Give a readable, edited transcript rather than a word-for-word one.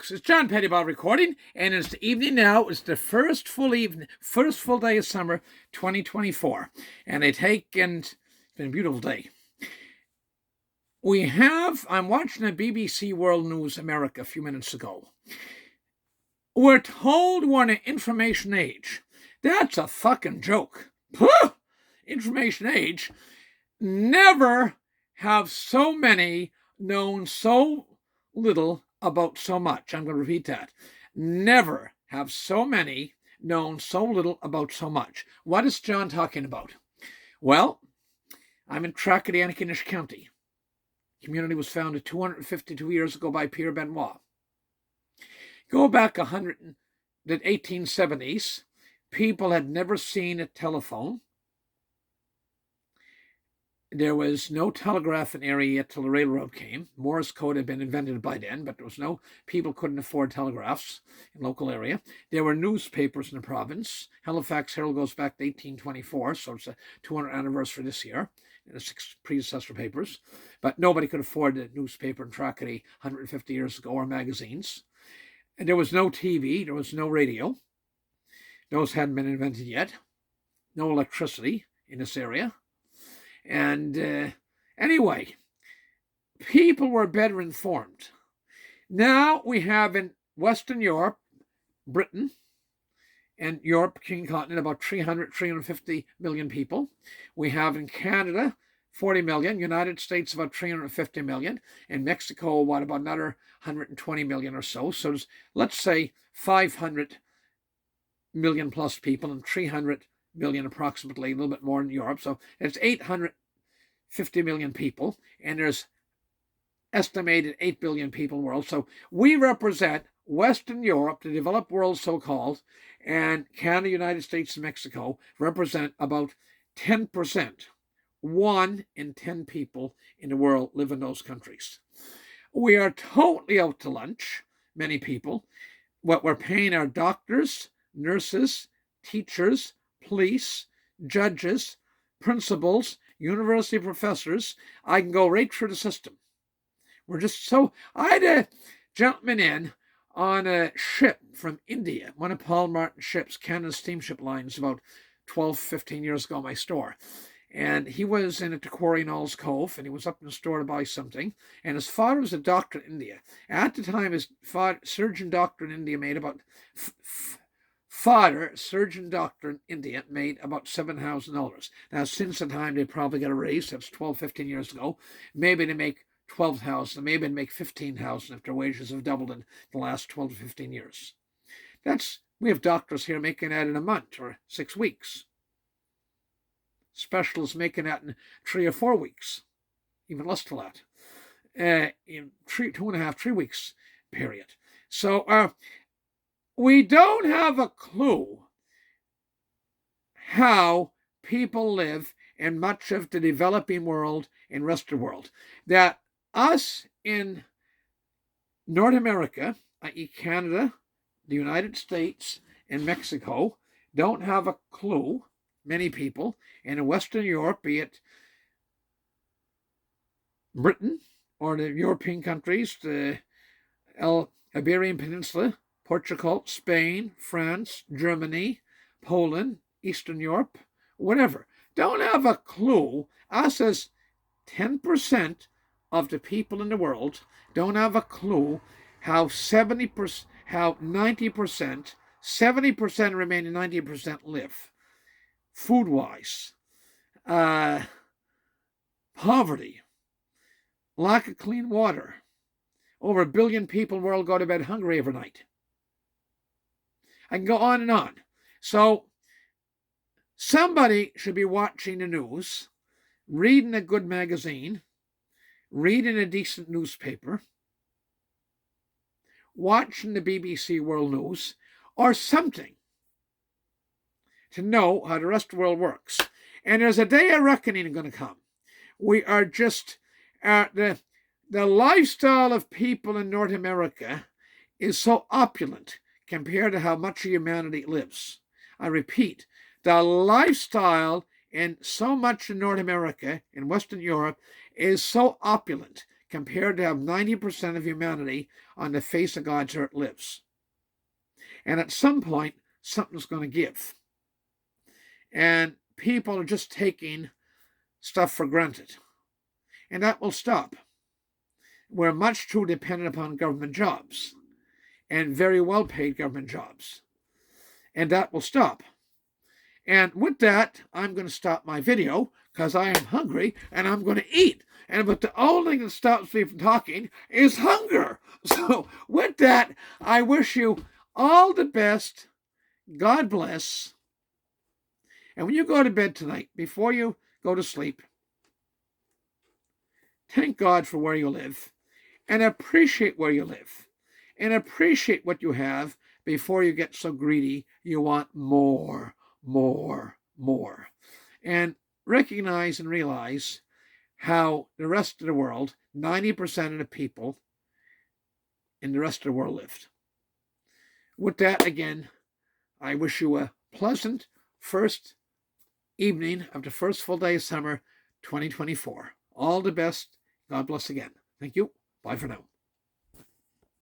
folks. It's John Pettipas recording, and it's the evening now. It's the first full day of summer 2024. And it's been a beautiful day. I'm watching the BBC World News America a few minutes ago. We're told we're in an information age. That's a fucking joke. Information age. Never have so many known so little about so much. I'm going to repeat that. Never have so many known so little about so much. What is John talking about? Well, I'm in Tracadie, County. The community was founded 252 years ago by Pierre Benoit. Go back the 1870s, people had never seen a telephone. There was no telegraph in the area yet till the railroad came. Morse code had been invented by then, but people couldn't afford telegraphs in the local area. There were newspapers in the province. Halifax Herald goes back to 1824, so it's a 200th anniversary this year. The 6 predecessor papers. But nobody could afford a newspaper in Tracadie 150 years ago, or magazines. And there was no TV, there was no radio. Those hadn't been invented yet. No electricity in this area. And anyway, people were better informed. Now we have in Western Europe, Britain, and Europe, King Continent, about 350 million people. We have in Canada, 40 million. United States, about 350 million. In Mexico, about another 120 million or so. So let's say 500 million plus people and 300 million approximately, a little bit more in Europe. So it's 850 million people, and there's estimated 8 billion people in the world. So we represent Western Europe, the developed world so-called, and Canada, United States, and Mexico represent about 10%. 1 in 10 people in the world live in those countries. We are totally out to lunch, many people. What we're paying our doctors, nurses, teachers, police, judges, principals, university professors. I can go right through the system. We're just so... I had a gentleman in on a ship from India, one of Paul Martin's ships, Canada Steamship Lines, about 12, 15 years ago, my store. And he was in a quarry in Auld, Cove, and he was up in the store to buy something. And his father was a doctor in India. At the time, his father, surgeon doctor in India, made about... surgeon doctor in India, made about $7,000. Now, since the time, they probably got a raise. That's 12, 15 years ago. Maybe they make 12,000. Maybe they make 15,000 if their wages have doubled in the last 12 to 15 years. We have doctors here making that in a month or 6 weeks. Specialists making that in 3 or 4 weeks, even less than that. In 2.5, 3 weeks period. So, we don't have a clue how people live in much of the developing world and rest of the world. That us in North America, i.e. Canada, the United States, and Mexico, don't have a clue, many people, and in Western Europe, be it Britain or the European countries, the Iberian Peninsula, Portugal, Spain, France, Germany, Poland, Eastern Europe, whatever, don't have a clue. Us as 10% of the people in the world don't have a clue how 90%, 70% remaining 90% live. Food-wise, poverty, lack of clean water. Over 1 billion people in the world go to bed hungry every night. I can go on and on. So somebody should be watching the news, reading a good magazine, reading a decent newspaper, watching the BBC World News, or something to know how the rest of the world works. And there's a day of reckoning going to come. We are just... the lifestyle of people in North America is so opulent compared to how much of humanity lives. I repeat, the lifestyle in so much in North America and Western Europe is so opulent compared to have 90% of humanity on the face of God's earth lives. And at some point, something's going to give. And people are just taking stuff for granted. And that will stop. We're much too dependent upon government jobs, and very well-paid government jobs. And that will stop. And with that, I'm going to stop my video because I am hungry and I'm going to eat. But the only thing that stops me from talking is hunger. So with that, I wish you all the best. God bless. And when you go to bed tonight, before you go to sleep, thank God for where you live and appreciate where you live and appreciate what you have before you get so greedy you want more, more, more. And recognize and realize how the rest of the world, 90% of the people in the rest of the world lived. With that, again, I wish you a pleasant first evening of the first full day of summer 2024. All the best. God bless again. Thank you. Bye for now.